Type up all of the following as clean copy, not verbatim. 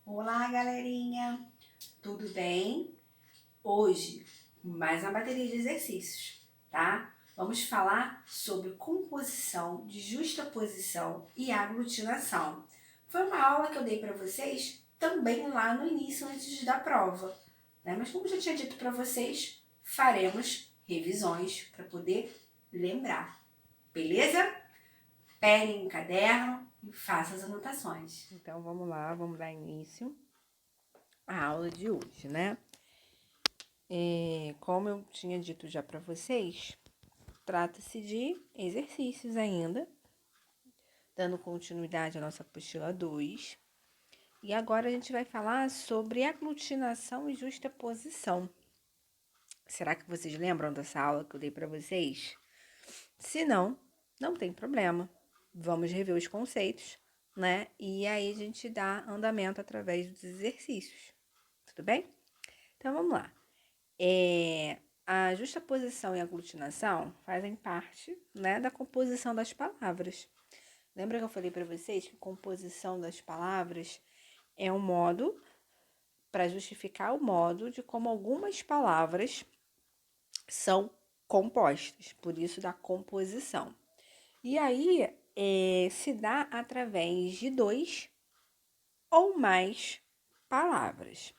Olá, galerinha! Tudo bem? Hoje, mais uma bateria de exercícios, tá? Vamos falar sobre composição de justaposição e aglutinação. Foi uma aula que eu dei para vocês também lá no início, antes da prova, né? Mas como eu já tinha dito para vocês, faremos revisões para poder lembrar, beleza? Peguem um caderno e façam as anotações. Então, vamos lá, vamos dar início à aula de hoje, né? Como eu tinha dito já para vocês, trata-se de exercícios ainda, dando continuidade à nossa apostila 2. E agora a gente vai falar sobre aglutinação e justaposição. Será que vocês lembram dessa aula que eu dei para vocês? Se não, não tem problema. Vamos rever os conceitos, né? E aí a gente dá andamento através dos exercícios. Tudo bem? Então, vamos lá. A justaposição e a aglutinação fazem parte, né, da composição das palavras. Lembra que eu falei para vocês que composição das palavras é um modo para justificar o modo de como algumas palavras são compostas, por isso da composição. E aí se dá através de 2 ou mais palavras.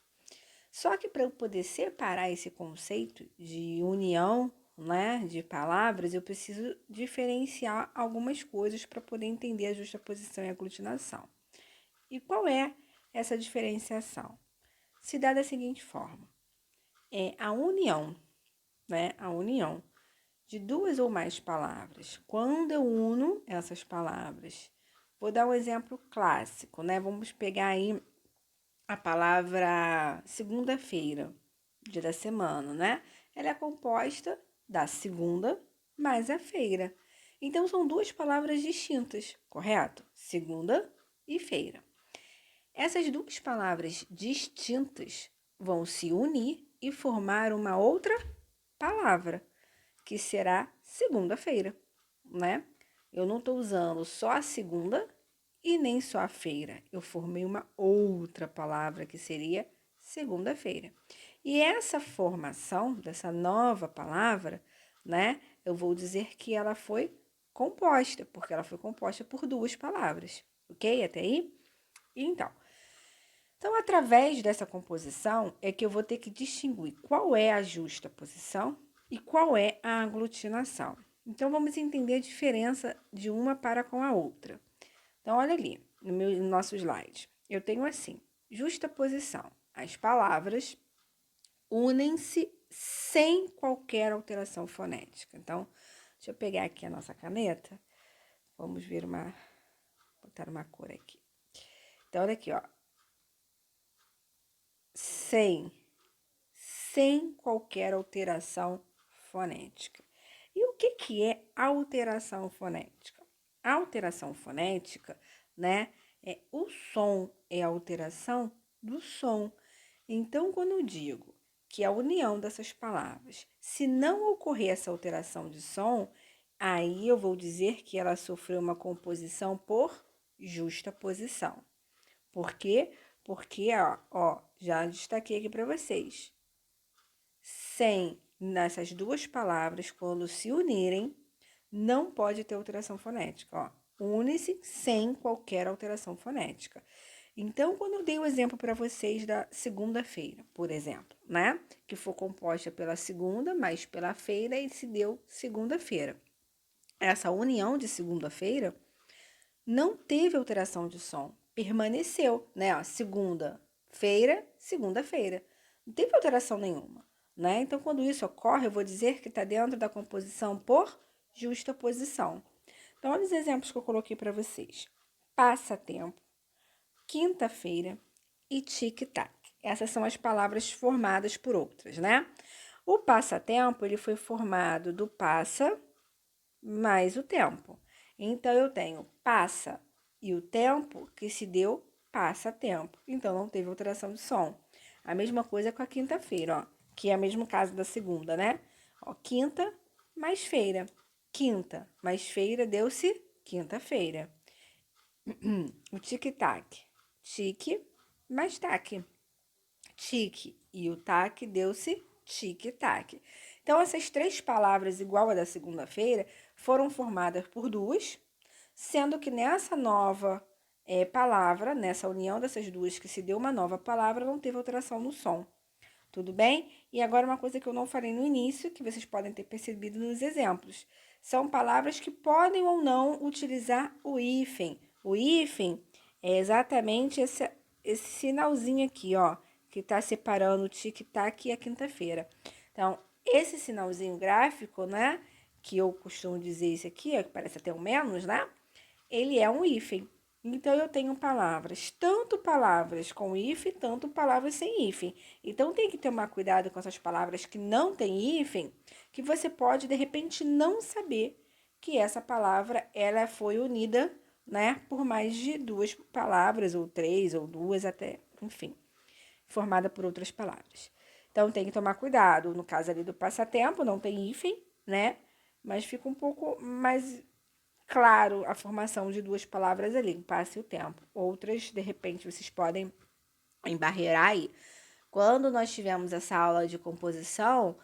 Só que para eu poder separar esse conceito de união, né, de palavras, eu preciso diferenciar algumas coisas para poder entender a justaposição e aglutinação. E qual é essa diferenciação? Se dá da seguinte forma: é a união, né, a união de 2 ou mais palavras. Quando eu uno essas palavras, vou dar um exemplo clássico, né? Vamos pegar aí a palavra segunda-feira, dia da semana, né? Ela é composta da segunda mais a feira. Então, são 2 palavras distintas, correto? Segunda e feira. Essas 2 palavras distintas vão se unir e formar uma outra palavra, que será segunda-feira, né? Eu não estou usando só a segunda e nem só a feira. Eu formei uma outra palavra que seria segunda-feira. E essa formação dessa nova palavra, né? Eu vou dizer que ela foi composta, porque ela foi composta por 2 palavras, ok? Até aí? Então, através dessa composição é que eu vou ter que distinguir qual é a justaposição e qual é a aglutinação. Então, vamos entender a diferença de uma para com a outra. Então, olha ali, no nosso slide. Eu tenho assim, justaposição. As palavras unem-se sem qualquer alteração fonética. Então, deixa eu pegar aqui a nossa caneta. Vamos ver botar uma cor aqui. Então, olha aqui, ó. Sem qualquer alteração fonética. E o que é alteração fonética? A alteração fonética, né, é o som, é a alteração do som. Então, quando eu digo que a união dessas palavras, se não ocorrer essa alteração de som, aí eu vou dizer que ela sofreu uma composição por justaposição. Por quê? Porque, ó, já destaquei aqui para vocês. Sem nessas 2 palavras, quando se unirem, não pode ter alteração fonética. Ó, une-se sem qualquer alteração fonética. Então, quando eu dei o exemplo para vocês da segunda-feira, por exemplo, né? Que foi composta pela segunda mais pela feira e se deu segunda-feira. Essa união de segunda-feira não teve alteração de som, permaneceu, né? Ó, segunda-feira, segunda-feira. Não teve alteração nenhuma, né? Então, quando isso ocorre, eu vou dizer que está dentro da composição por justaposição. Então, olha os exemplos que eu coloquei para vocês. Passatempo, quinta-feira e tic-tac. Essas são as palavras formadas por outras, né? O passatempo, ele foi formado do passa mais o tempo. Então, eu tenho passa e o tempo que se deu passa-tempo. Então, não teve alteração de som. A mesma coisa com a quinta-feira, ó, que é o mesmo caso da segunda, né? Ó, quinta mais feira. Quinta mais feira deu-se quinta-feira. O tic-tac. Tique mais tac. Tique e o tac deu-se tic-tac. Então, essas 3 palavras igual a da segunda-feira foram formadas por 2, sendo que nessa nova palavra, nessa união dessas 2 que se deu uma nova palavra, não teve alteração no som. Tudo bem? E agora uma coisa que eu não falei no início, que vocês podem ter percebido nos exemplos. São palavras que podem ou não utilizar o hífen. O hífen é exatamente esse sinalzinho aqui, ó, que está separando o tic-tac e a quinta-feira. Então, esse sinalzinho gráfico, né, que eu costumo dizer esse aqui, ó, que parece até um menos, né, ele é um hífen. Então, eu tenho palavras, tanto palavras com hífen, tanto palavras sem hífen. Então, tem que tomar cuidado com essas palavras que não têm hífen, que você pode, de repente, não saber que essa palavra ela foi unida, né, por mais de 2 palavras, ou 3, ou 2 até, enfim, formada por outras palavras. Então, tem que tomar cuidado. No caso ali do passatempo, não tem hífen, né, mas fica um pouco mais claro a formação de 2 palavras ali, passe o tempo. Outras, de repente, vocês podem embarrear aí. Quando nós tivemos essa aula de composição,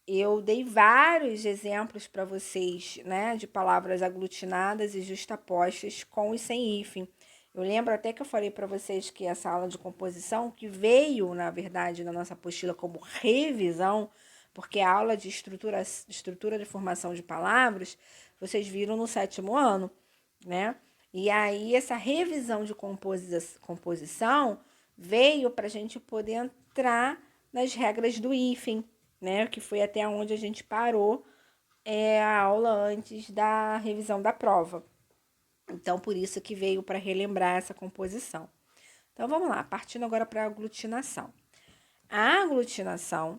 eu dei vários exemplos para vocês, né, de palavras aglutinadas e justapostas com e sem hífen. Eu lembro até que eu falei para vocês que essa aula de composição, que veio, na verdade, na nossa apostila como revisão, porque a aula de estrutura de formação de palavras, vocês viram no 7º ano, né? E aí, essa revisão de composição veio para a gente poder entrar nas regras do hífen, né? Que foi até onde a gente parou a aula antes da revisão da prova. Então, por isso que veio para relembrar essa composição. Então, vamos lá, partindo agora para a aglutinação. A aglutinação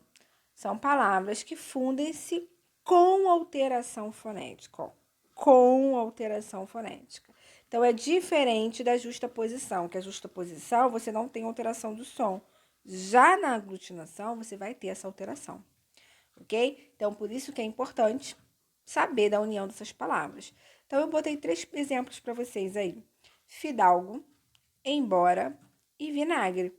são palavras que fundem-se com alteração fonética, ó, com alteração fonética. Então, é diferente da justaposição, que a justaposição você não tem alteração do som. Já na aglutinação, você vai ter essa alteração, ok? Então, por isso que é importante saber da união dessas palavras. Então, eu botei 3 exemplos para vocês aí. Fidalgo, embora e vinagre.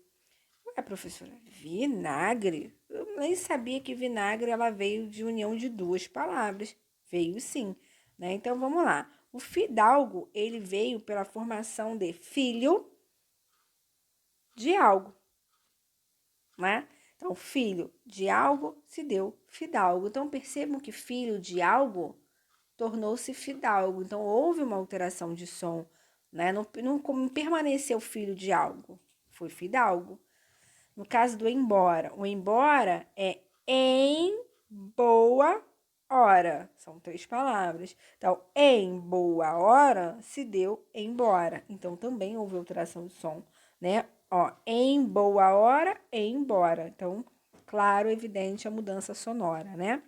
Ué, professora, vinagre? Eu nem sabia que vinagre ela veio de união de 2 palavras. Veio sim, né? Então, vamos lá. O fidalgo, ele veio pela formação de filho de algo, né? Então, filho de algo se deu fidalgo. Então, percebam que filho de algo tornou-se fidalgo. Então, houve uma alteração de som, né? Não permaneceu filho de algo, foi fidalgo. No caso do embora, o embora é em boa hora. São 3 palavras. Então, em boa hora se deu embora. Então, também houve alteração de som, né? Ó, em boa hora, embora. Então, claro, evidente a mudança sonora, né?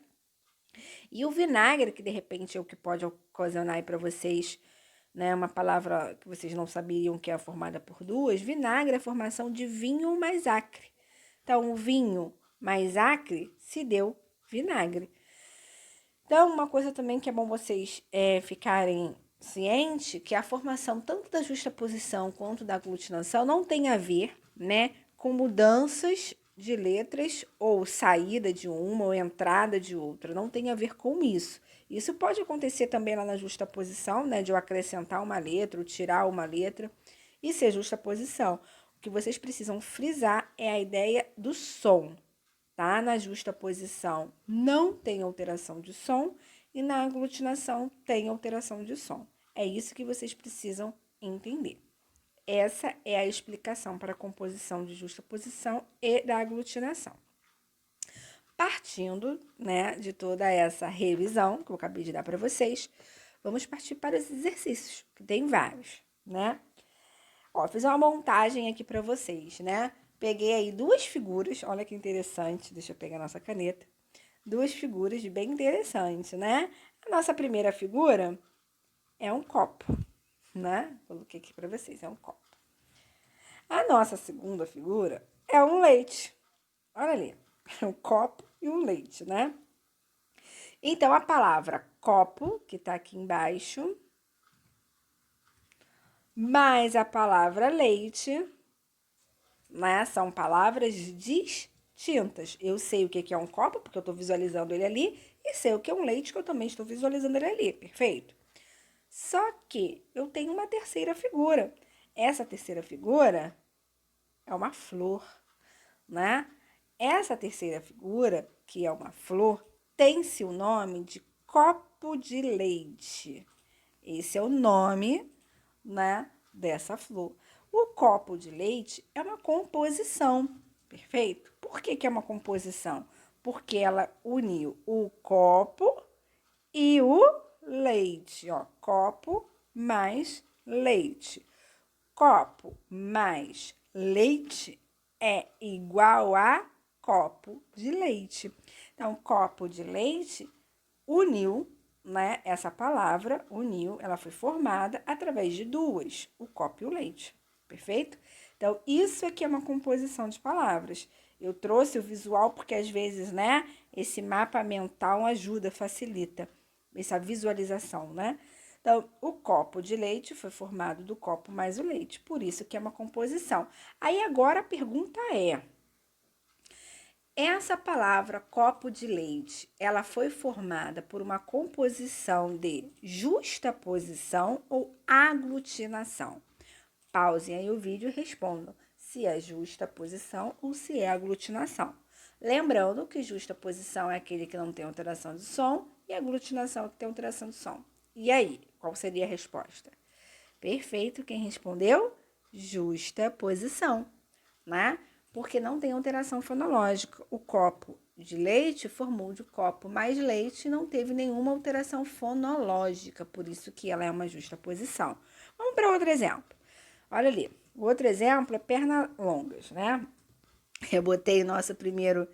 E o vinagre, que de repente é o que pode ocasionar aí para vocês, né, uma palavra que vocês não sabiam que é formada por 2, vinagre é a formação de vinho mais acre. Então, o vinho mais acre se deu vinagre. Então, uma coisa também que é bom vocês ficarem cientes, que a formação tanto da justaposição quanto da aglutinação não tem a ver, né, com mudanças de letras ou saída de uma ou entrada de outra. Não tem a ver com isso. Isso pode acontecer também lá na justaposição, né, de eu acrescentar uma letra ou tirar uma letra. Isso é justaposição. O que vocês precisam frisar é a ideia do som, tá? Na justaposição não tem alteração de som e na aglutinação tem alteração de som. É isso que vocês precisam entender. Essa é a explicação para a composição de justaposição e da aglutinação. Partindo, né, de toda essa revisão que eu acabei de dar para vocês, vamos partir para os exercícios, que tem vários, né? Ó, fiz uma montagem aqui para vocês, né? Peguei aí 2 figuras, olha que interessante, deixa eu pegar a nossa caneta. 2 figuras bem interessantes, né? A nossa primeira figura é um copo, né? Coloquei aqui para vocês, é um copo. A nossa segunda figura é um leite. Olha ali, é um copo e um leite, né? Então, a palavra copo, que tá aqui embaixo, mais a palavra leite, né? São palavras distintas. Eu sei o que é um copo, porque eu estou visualizando ele ali, e sei o que é um leite, que eu também estou visualizando ele ali, perfeito? Só que eu tenho uma terceira figura. Essa terceira figura é uma flor, né? Essa terceira figura, que é uma flor, tem-se o nome de copo de leite. Esse é o nome, né, dessa flor. O copo de leite é uma composição, perfeito? Por que é uma composição? Porque ela uniu o copo e o leite, ó, copo mais leite. Copo mais leite é igual a copo de leite. Então, copo de leite uniu, né? Essa palavra uniu, ela foi formada através de duas, o copo e o leite. Perfeito? Então, isso aqui é uma composição de palavras. Eu trouxe o visual porque às vezes, né, esse mapa mental ajuda, facilita essa visualização, né? Então, o copo de leite foi formado do copo mais o leite, por isso que é uma composição. Aí agora a pergunta é: essa palavra copo de leite, ela foi formada por uma composição de justaposição ou aglutinação? Pausem aí o vídeo e respondam se é justaposição ou se é aglutinação. Lembrando que justaposição é aquele que não tem alteração de som e aglutinação é que tem alteração de som. E aí, qual seria a resposta? Perfeito, quem respondeu? Justaposição, né? Porque não tem alteração fonológica. O copo de leite formou de copo mais leite e não teve nenhuma alteração fonológica, por isso que ela é uma justaposição. Vamos para outro exemplo. Olha ali, o outro exemplo é pernas longas, né? Eu botei nossa primeira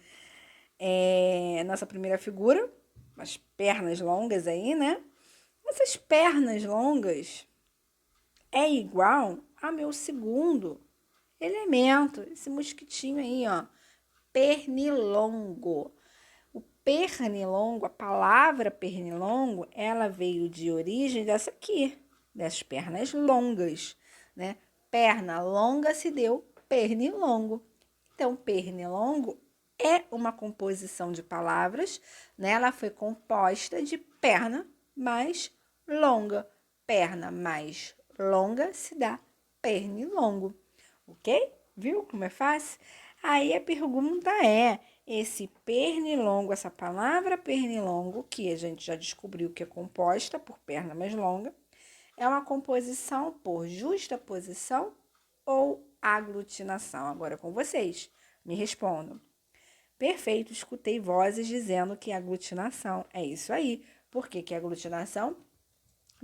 figura, as pernas longas aí, né? Essas pernas longas é igual ao meu segundo elemento, esse mosquitinho aí, ó, pernilongo. O pernilongo, a palavra pernilongo, ela veio de origem dessa aqui, dessas pernas longas, né? Perna longa se deu pernilongo. Então, pernilongo é uma composição de palavras, né? Ela foi composta de perna mais longa. Perna mais longa se dá pernilongo, ok? Viu como é fácil? Aí a pergunta é: esse pernilongo, essa palavra pernilongo, que a gente já descobriu que é composta por perna mais longa, é uma composição por justaposição ou aglutinação? Agora é com vocês, me respondam. Perfeito, escutei vozes dizendo que é aglutinação. É isso aí. Por que é aglutinação?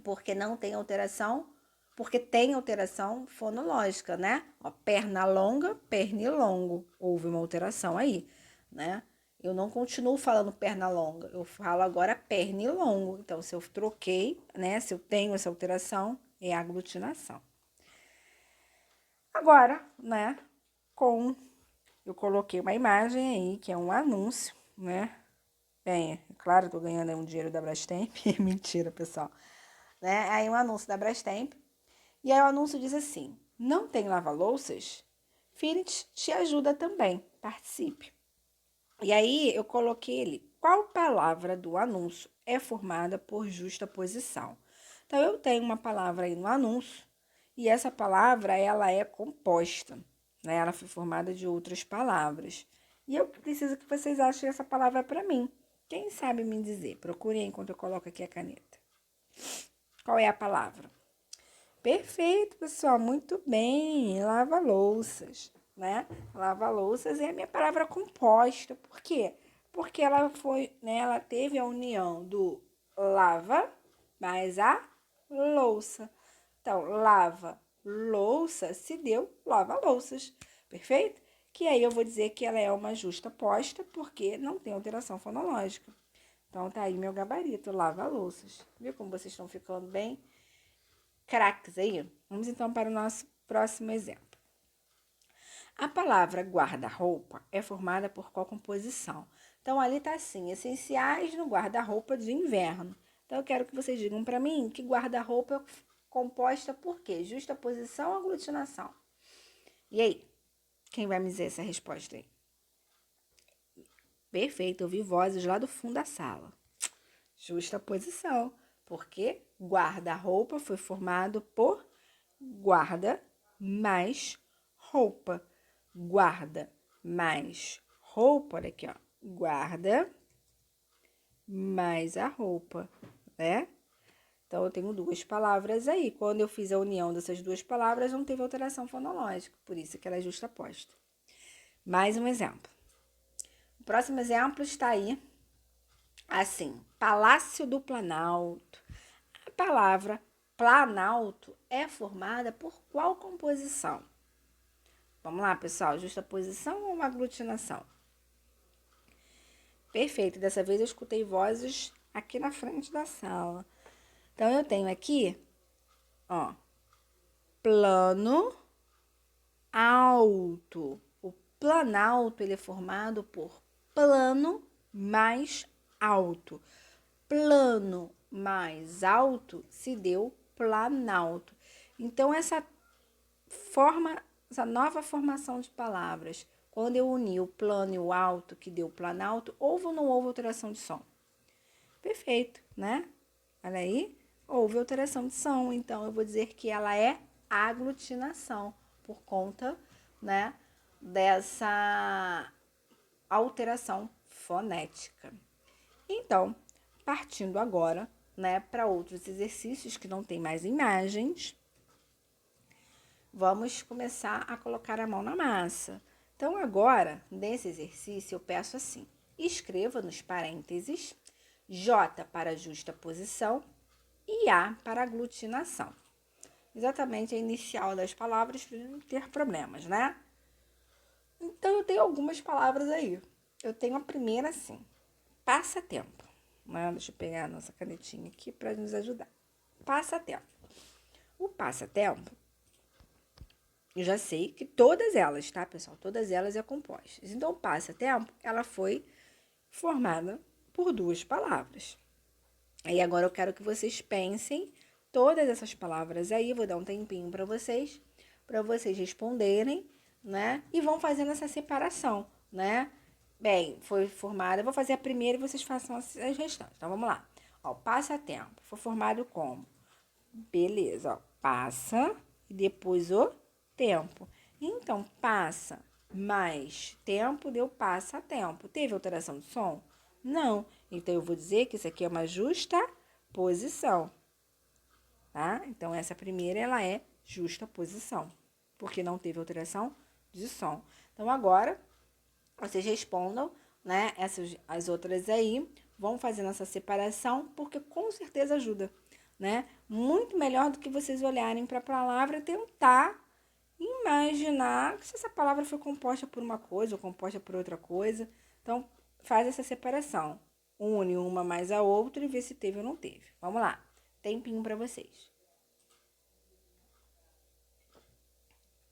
Porque não tem alteração, porque tem alteração fonológica, né? Ó, perna longa, pernilongo. Houve uma alteração aí, né? Eu não continuo falando perna longa, eu falo agora pernilongo. Então, se eu troquei, né? Se eu tenho essa alteração, é aglutinação. Agora, né? Eu coloquei uma imagem aí, que é um anúncio, né? Bem, claro, tô ganhando um dinheiro da Brastemp. Mentira, pessoal. Né? Aí um anúncio da Brastemp. E aí o anúncio diz assim: não tem lava-louças? Philips te ajuda também, participe. E aí eu coloquei ali, qual palavra do anúncio é formada por justaposição? Então eu tenho uma palavra aí no anúncio e essa palavra ela é composta, né? Ela foi formada de outras palavras. E eu preciso que vocês achem essa palavra para mim. Quem sabe me dizer? Procurem enquanto eu coloco aqui a caneta. Qual é a palavra? Perfeito, pessoal, muito bem. Lava-louças, né? Lava-louças é a minha palavra composta. Por quê? Porque ela foi, né? Ela teve a união do lava mais a louça. Então, lava, louça, se deu lava-louças. Perfeito? Que aí eu vou dizer que ela é uma justa posta porque não tem alteração fonológica. Então, tá aí meu gabarito, lava-louças. Viu como vocês estão ficando bem craques aí? Vamos então para o nosso próximo exemplo. A palavra guarda-roupa é formada por qual composição? Então, ali está assim, essenciais no guarda-roupa de inverno. Então, eu quero que vocês digam para mim que guarda-roupa é composta por quê? Justaposição ou aglutinação? E aí? Quem vai me dizer essa resposta aí? Perfeito, eu ouvi vozes lá do fundo da sala. Justa posição, porque guarda-roupa foi formado por guarda mais roupa. Guarda mais roupa, olha aqui, ó. Guarda mais a roupa, né? Então, eu tenho duas palavras aí. Quando eu fiz a união dessas duas palavras, não teve alteração fonológica, por isso que ela é justaposta. Mais um exemplo. O próximo exemplo está aí, assim, Palácio do Planalto. A palavra Planalto é formada por qual composição? Vamos lá, pessoal, justaposição ou aglutinação? Perfeito, dessa vez eu escutei vozes aqui na frente da sala. Então, eu tenho aqui, ó, plano alto. O planalto, ele é formado por plano mais alto. Plano mais alto se deu planalto. Então, essa nova formação de palavras, quando eu uni o plano e o alto, que deu planalto, houve ou não houve alteração de som? Perfeito, né? Olha aí, houve alteração de som, então eu vou dizer que ela é aglutinação, por conta, né, dessa alteração fonética. Então, partindo agora, né, para outros exercícios que não tem mais imagens, vamos começar a colocar a mão na massa. Então, agora, nesse exercício, eu peço assim, escreva nos parênteses J para justaposição e A para aglutinação. Exatamente a inicial das palavras para não ter problemas, né? Então, eu tenho algumas palavras aí. Eu tenho a primeira assim, passatempo. Né? Deixa eu pegar a nossa canetinha aqui para nos ajudar. Passatempo. O passatempo, eu já sei que todas elas, tá, pessoal? Todas elas é compostas. Então, o passatempo, ela foi formada por duas palavras. Aí agora eu quero que vocês pensem todas essas palavras aí, vou dar um tempinho para vocês responderem, né? E vão fazendo essa separação, né? Bem, foi formada, eu vou fazer a primeira e vocês façam as restantes. Então, vamos lá. Ó, passatempo foi formado como? Beleza, ó, passa e depois o tempo. Então, passa mais tempo deu passatempo. Teve alteração de som? Não. Então, eu vou dizer que isso aqui é uma justa posição, tá? Então, essa primeira, ela é justa posição, porque não teve alteração de som. Então, agora, vocês respondam, né? As outras aí, vão fazendo essa separação, porque com certeza ajuda, né? Muito melhor do que vocês olharem para a palavra e tentar imaginar se essa palavra foi composta por uma coisa ou composta por outra coisa. Então, faz essa separação. Une uma mais a outra e vê se teve ou não teve. Vamos lá. Tempinho para vocês.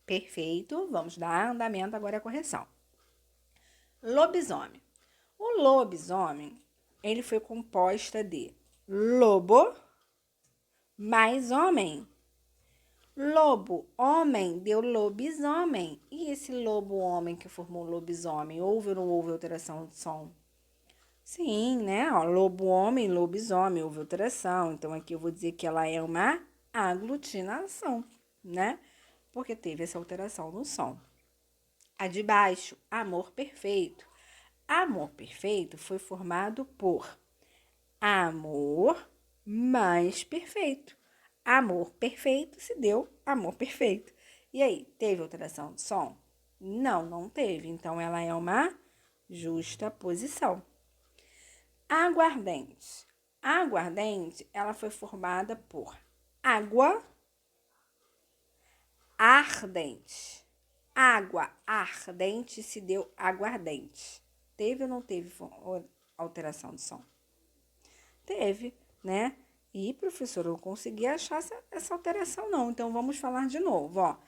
Perfeito. Vamos dar andamento agora à correção. Lobisomem. O lobisomem, ele foi composta de lobo mais homem. Lobo, homem, deu lobisomem. E esse lobo-homem que formou lobisomem, houve ou não houve alteração de som? Sim, né? Ó, lobo-homem, lobisomem, houve alteração. Então, aqui eu vou dizer que ela é uma aglutinação, né? Porque teve essa alteração no som. A de baixo, amor perfeito. Amor perfeito foi formado por amor mais perfeito. Amor perfeito se deu amor perfeito. E aí, teve alteração de som? Não, não teve. Então, ela é uma justa posição. Aguardente. Aguardente, ela foi formada por água ardente. Água ardente se deu aguardente. Teve ou não teve alteração de som? Teve, né? E, professor, eu não consegui achar essa alteração, não. Então, vamos falar de novo, ó.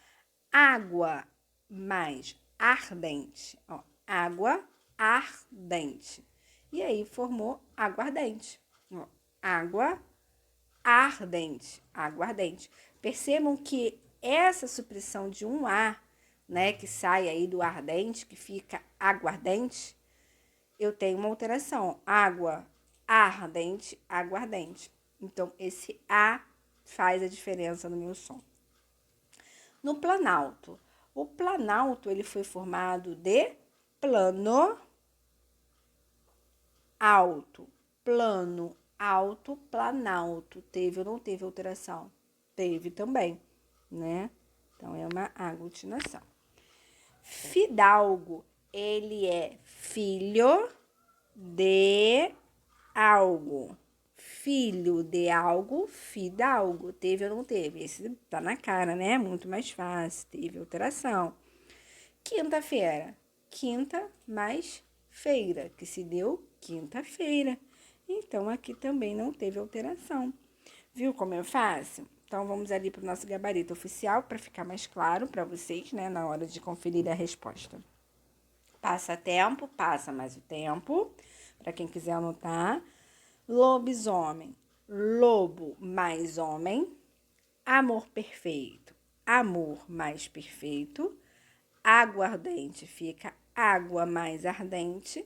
Água mais ardente, ó. Água ardente. E aí, formou aguardente. Ó. Água ardente, aguardente. Percebam que essa supressão de um A né, que sai aí do ardente, que fica aguardente, eu tenho uma alteração. Água, ardente, aguardente. Então, esse A faz a diferença no meu som. No planalto. O planalto, ele foi formado de plano, alto, plano, alto, planalto. Teve ou não teve alteração? Teve também, né? Então, é uma aglutinação. Fidalgo, ele é filho de algo. Filho de algo, fidalgo. Teve ou não teve? Esse tá na cara, né? Muito mais fácil. Teve alteração. Quinta-feira. Quinta mais feira, que se deu quinta-feira. Então, aqui também não teve alteração. Viu como é fácil? Então, vamos ali para o nosso gabarito oficial, para ficar mais claro para vocês, né, na hora de conferir a resposta. Passa tempo, passa mais o tempo, para quem quiser anotar. Lobisomem, lobo mais homem. Amor perfeito, amor mais perfeito. Aguardente fica água mais ardente.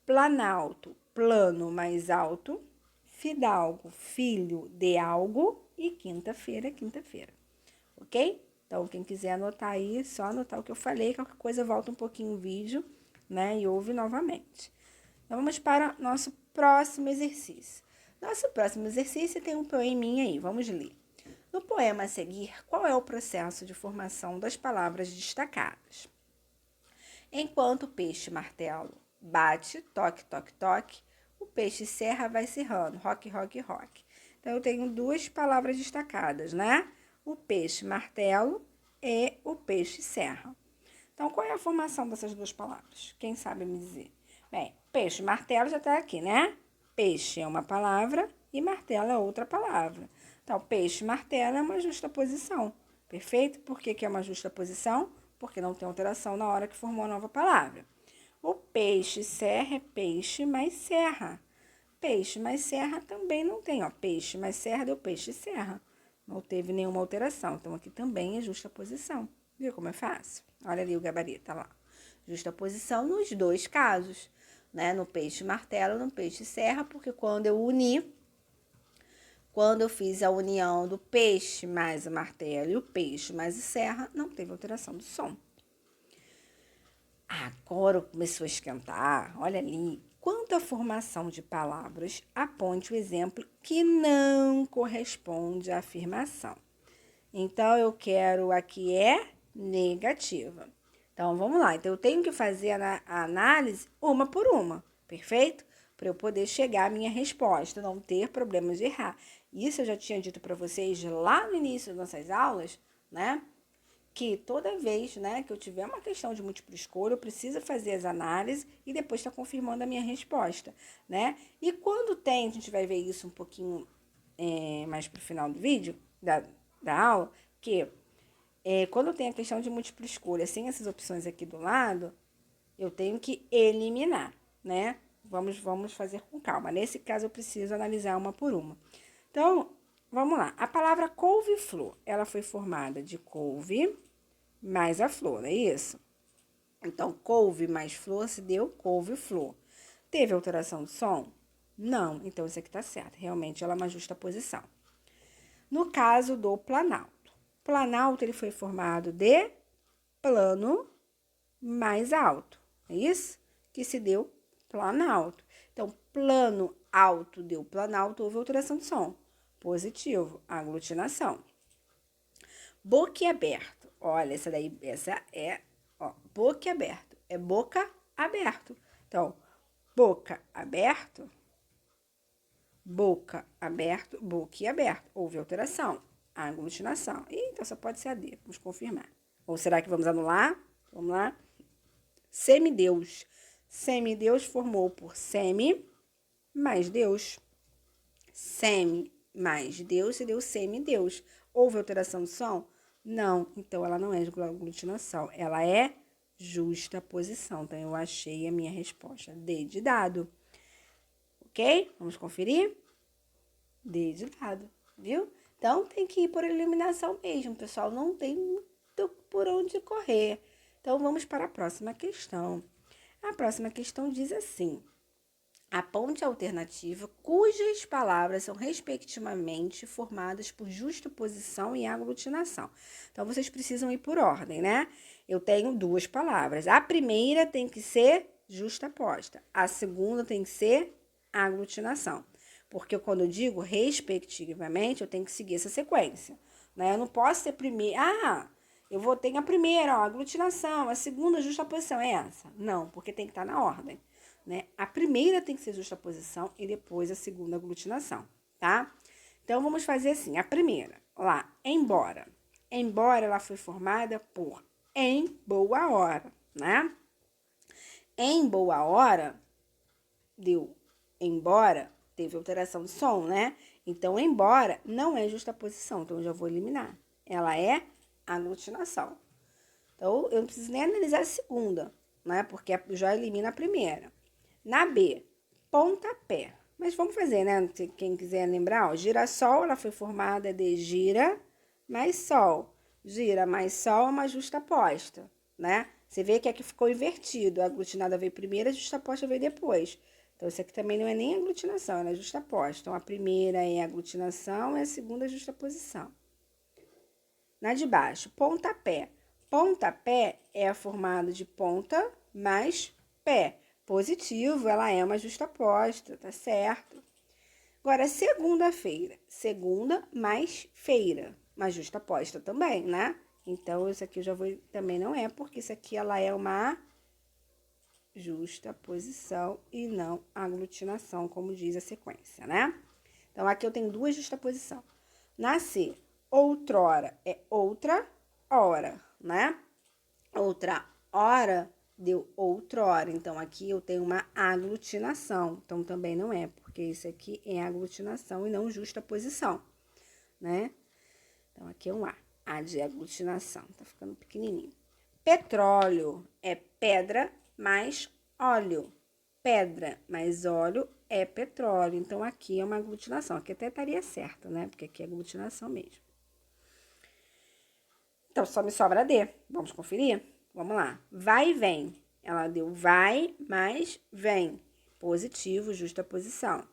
Planalto, plano mais alto. Fidalgo, filho de algo. E quinta-feira, quinta-feira. Ok? Então, quem quiser anotar aí, só anotar o que eu falei. Qualquer coisa, volta um pouquinho o vídeo, né? E ouve novamente. Então, vamos para nosso próximo exercício. Nosso próximo exercício tem um poeminha aí. Vamos ler. No poema a seguir, qual é o processo de formação das palavras destacadas? Enquanto o peixe martelo bate, toque, toque, toque, o peixe serra vai serrando, roque, roque, roque. Então, eu tenho duas palavras destacadas, né? O peixe martelo e o peixe serra. Então, qual é a formação dessas duas palavras? Quem sabe me dizer? Bem, peixe martelo já está aqui, né? Peixe é uma palavra e martelo é outra palavra. Então, peixe martelo é uma justaposição. Perfeito? Por que é uma justaposição? Porque não tem alteração na hora que formou a nova palavra. O peixe serra é peixe mais serra. Peixe mais serra também não tem, ó. Peixe mais serra deu peixe serra. Não teve nenhuma alteração. Então, aqui também é justaposição. Viu como é fácil? Olha ali o gabarito, tá lá. Justaposição nos dois casos, né? No peixe martelo, no peixe serra, porque quando eu fiz a união do peixe mais o martelo e o peixe mais o serra, não teve alteração do som. Agora começou a esquentar. Olha ali. Quanto à formação de palavras, aponte o exemplo que não corresponde à afirmação. Então, eu quero aqui é negativa. Então, vamos lá. Então, eu tenho que fazer a análise uma por uma, perfeito? Para eu poder chegar à minha resposta, não ter problemas de errar. Isso eu já tinha dito para vocês lá no início das nossas aulas, né? Que toda vez, né, que eu tiver uma questão de múltipla escolha, eu preciso fazer as análises e depois estar confirmando a minha resposta, né? E quando tem, a gente vai ver isso um pouquinho mais pro final do vídeo, da aula, que quando tem a questão de múltipla escolha, sem essas opções aqui do lado, eu tenho que eliminar, né? Vamos fazer com calma. Nesse caso, eu preciso analisar uma por uma. Então, vamos lá. A palavra couve-flor, ela foi formada de couve mais a flor, não é isso? Então, couve mais flor se deu couve-flor. Teve alteração de som? Não. Então, isso aqui tá certo. Realmente, ela é uma justa posição. No caso do planalto. Planalto, ele foi formado de plano mais alto. É isso? Que se deu planalto. Então, plano alto deu planalto, houve alteração de som. Positivo, aglutinação. Boquiaberto. Olha, essa é, ó, boquiaberto. É boca aberto. Então, boca aberto, boquiaberto. Houve alteração, aglutinação. Então, só pode ser a D. Vamos confirmar. Ou será que vamos anular? Vamos lá. Semideus. Semideus formou por semi mais Deus. Semi mais Deus se deu semideus. Houve alteração de som? Não. Então, ela não é de aglutinação. Ela é justaposição. Então, eu achei a minha resposta. D de dado. Ok? Vamos conferir? D de dado. Viu? Então, tem que ir por eliminação mesmo, pessoal. Não tem muito por onde correr. Então, vamos para a próxima questão. A próxima questão diz assim: aponte a alternativa cujas palavras são respectivamente formadas por justaposição e aglutinação. Então, vocês precisam ir por ordem, né? Eu tenho duas palavras. A primeira tem que ser justaposta. A segunda tem que ser aglutinação. Porque quando eu digo respectivamente, eu tenho que seguir essa sequência, né? Eu não posso ser primeiro. Eu vou ter a primeira, ó, aglutinação, a segunda justaposição, é essa? Não, porque tem que estar na ordem, né? A primeira tem que ser justaposição e depois a segunda aglutinação, tá? Então, vamos fazer assim, a primeira, lá, embora. Embora ela foi formada por em boa hora, né? Em boa hora, deu embora, teve alteração de som, né? Então, embora não é justaposição, então eu já vou eliminar. Ela é aglutinação. Então, eu não preciso nem analisar a segunda, né? Porque já elimina a primeira. Na B, pontapé. Mas vamos fazer, né? Quem quiser lembrar, ó, girassol, ela foi formada de gira mais sol. Gira mais sol é uma justaposta, né? Você vê que aqui ficou invertido. A aglutinada veio primeiro, a justaposta veio depois. Então, isso aqui também não é nem aglutinação, ela é justaposta. Então, a primeira é aglutinação e a segunda é justaposição. Na de baixo, pontapé. Pontapé é formado de ponta mais pé. Positivo, ela é uma justaposta, tá certo? Agora, segunda-feira. Segunda mais feira. Uma justaposta também, né? Então, isso aqui eu já vou... Também não é, porque isso aqui ela é uma justaposição e não aglutinação, como diz a sequência, né? Então, aqui eu tenho duas justaposições. Na C, outrora é outra hora, né? Outra hora deu outrora. Então, aqui eu tenho uma aglutinação. Então, também não é, porque isso aqui é aglutinação e não justaposição, né? Então, aqui é um A de aglutinação. Tá ficando pequenininho. Petróleo é pedra mais óleo. Pedra mais óleo é petróleo. Então, aqui é uma aglutinação. Aqui até estaria certo, né? Porque aqui é aglutinação mesmo. Então, só me sobra D. Vamos conferir? Vamos lá. Vai e vem. Ela deu vai mais vem. Positivo, justaposição.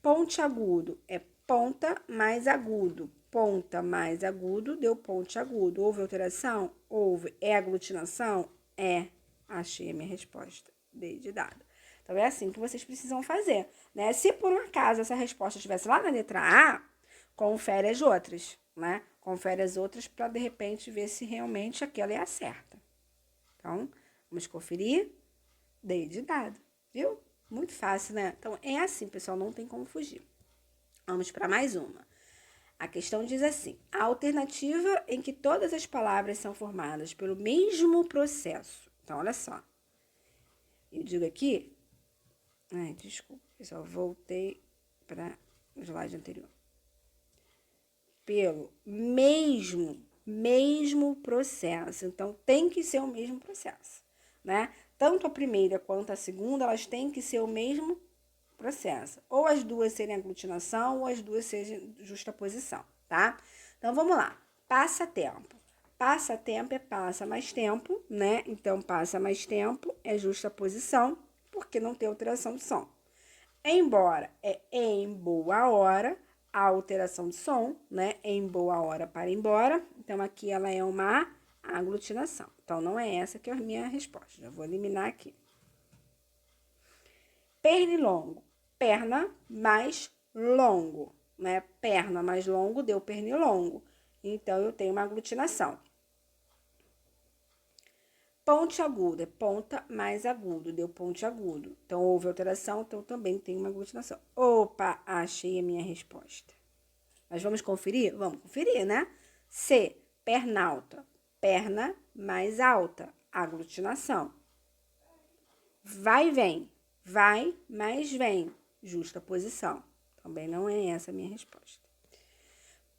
Ponte agudo é ponta mais agudo. Ponta mais agudo deu ponte agudo. Houve alteração? Houve. É aglutinação? É. Achei a minha resposta. D de dado. Então, é assim que vocês precisam fazer, né? Se por um acaso essa resposta estivesse lá na letra A, confere as outras, né? Confere as outras para, de repente, ver se realmente aquela é a certa. Então, vamos conferir. D de dado, viu? Muito fácil, né? Então, é assim, pessoal, não tem como fugir. Vamos para mais uma. A questão diz assim: a alternativa em que todas as palavras são formadas pelo mesmo processo. Então, olha só. Eu digo aqui... Ai, desculpa, pessoal, voltei para o slide anterior. Pelo mesmo processo. Então, tem que ser o mesmo processo, né? Tanto a primeira quanto a segunda, elas têm que ser o mesmo processo. Ou as duas serem aglutinação, ou as duas sejam justaposição, tá? Então, vamos lá. Passa-tempo. Passa-tempo é passa mais tempo, né? Então, passa mais tempo é justaposição, porque não tem alteração de som. Embora é em boa hora, a alteração de som, né? Em boa hora para embora. Então, aqui ela é uma aglutinação. Então, não é essa que é a minha resposta. Já vou eliminar aqui. Pernilongo. Perna mais longo, né? Perna mais longo deu pernilongo. Então, eu tenho uma aglutinação. Ponte agudo é ponta mais agudo, deu ponte agudo. Então, houve alteração, então também tem uma aglutinação. Opa, achei a minha resposta. Mas vamos conferir? Vamos conferir, né? C, perna alta. Perna mais alta, aglutinação. Vai e vem. Vai mais vem, justaposição. Também não é essa a minha resposta.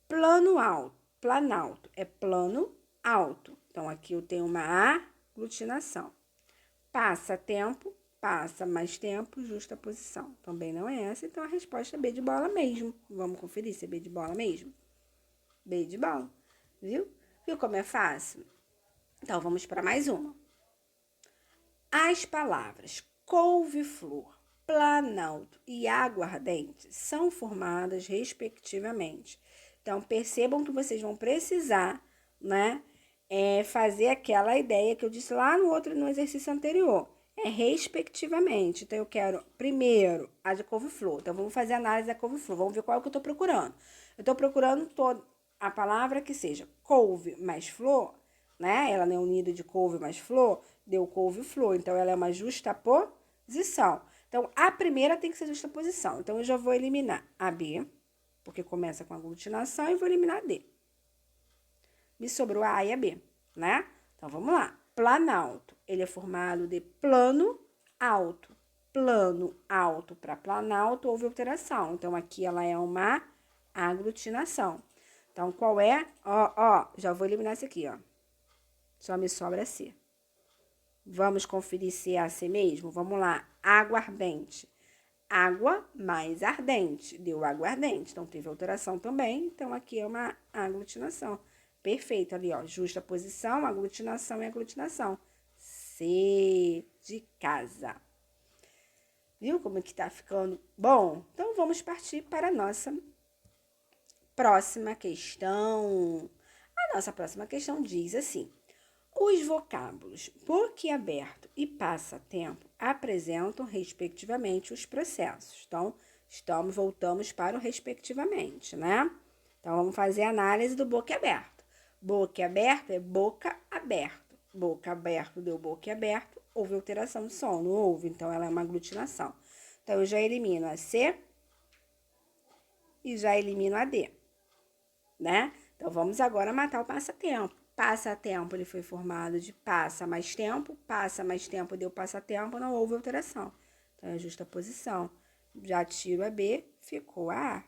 Plano alto. Planalto é plano alto. Então, aqui eu tenho uma aglutinação. Passa tempo, passa mais tempo, justaposição. Também não é essa, então a resposta é B de bola mesmo. Vamos conferir se é B de bola mesmo? B de bola, viu? Viu como é fácil? Então, vamos para mais uma. As palavras couve-flor, planalto e aguardente são formadas respectivamente. Então, percebam que vocês vão precisar, né, fazer aquela ideia que eu disse lá no exercício anterior. É respectivamente. Então, eu quero primeiro a de couve-flor. Então, vamos fazer a análise da couve-flor. Vamos ver qual que eu estou procurando. Eu estou procurando a palavra que seja couve mais flor, né? Ela não é unida de couve mais flor, deu couve-flor. Então, ela é uma justaposição. Então, a primeira tem que ser justaposição. Então, eu já vou eliminar a B, porque começa com aglutinação, e vou eliminar a D. Me sobrou a A e a B, né? Então, vamos lá. Planalto, ele é formado de plano alto. Plano alto para planalto, houve alteração. Então, aqui ela é uma aglutinação. Então, qual é? Já vou eliminar esse aqui, ó. Só me sobra C. Vamos conferir se é C mesmo? Vamos lá. Aguardente. Água mais ardente. Deu aguardente. Então, teve alteração também. Então, aqui é uma aglutinação. Perfeito ali, ó. Justa posição, aglutinação e aglutinação. C de casa. Viu como é que tá ficando bom? Então, vamos partir para a nossa próxima questão. A nossa próxima questão diz assim: os vocábulos boquiaberto e passatempo apresentam, respectivamente, os processos. Então, voltamos para o respectivamente, né? Então, vamos fazer a análise do boquiaberto. Boquiaberto é boca aberto. Boca aberto deu boquiaberto, houve alteração de som, não houve? Então, ela é uma aglutinação. Então, eu já elimino a C e já elimino a D, né? Então, vamos agora matar o passatempo. Passatempo, ele foi formado de passa mais tempo deu passatempo, não houve alteração. Então, é justa posição. Já tiro a B, ficou a A,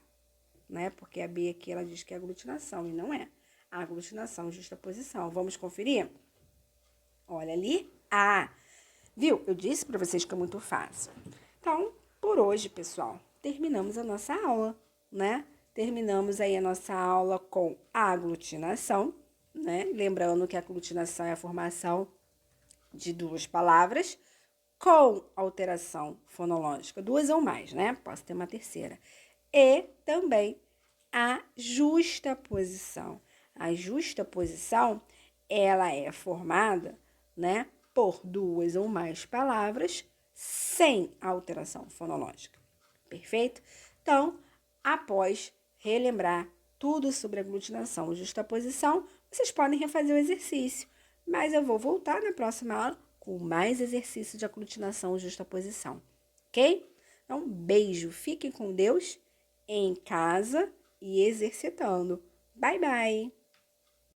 né? Porque a B aqui, ela diz que é aglutinação, e não é. A aglutinação, justa posição. Vamos conferir? Olha ali, A. Viu? Eu disse para vocês que é muito fácil. Então, por hoje, pessoal, terminamos a nossa aula, né? Terminamos aí a nossa aula com a aglutinação, né? Lembrando que a aglutinação é a formação de duas palavras com alteração fonológica, duas ou mais, né? Posso ter uma terceira. E também a justaposição. A justaposição, ela é formada, né, por duas ou mais palavras sem alteração fonológica. Perfeito? Então, após relembrar tudo sobre aglutinação e justaposição, vocês podem refazer o exercício, mas eu vou voltar na próxima aula com mais exercícios de aglutinação e justaposição, ok? Então, beijo, fiquem com Deus em casa e exercitando. Bye, bye!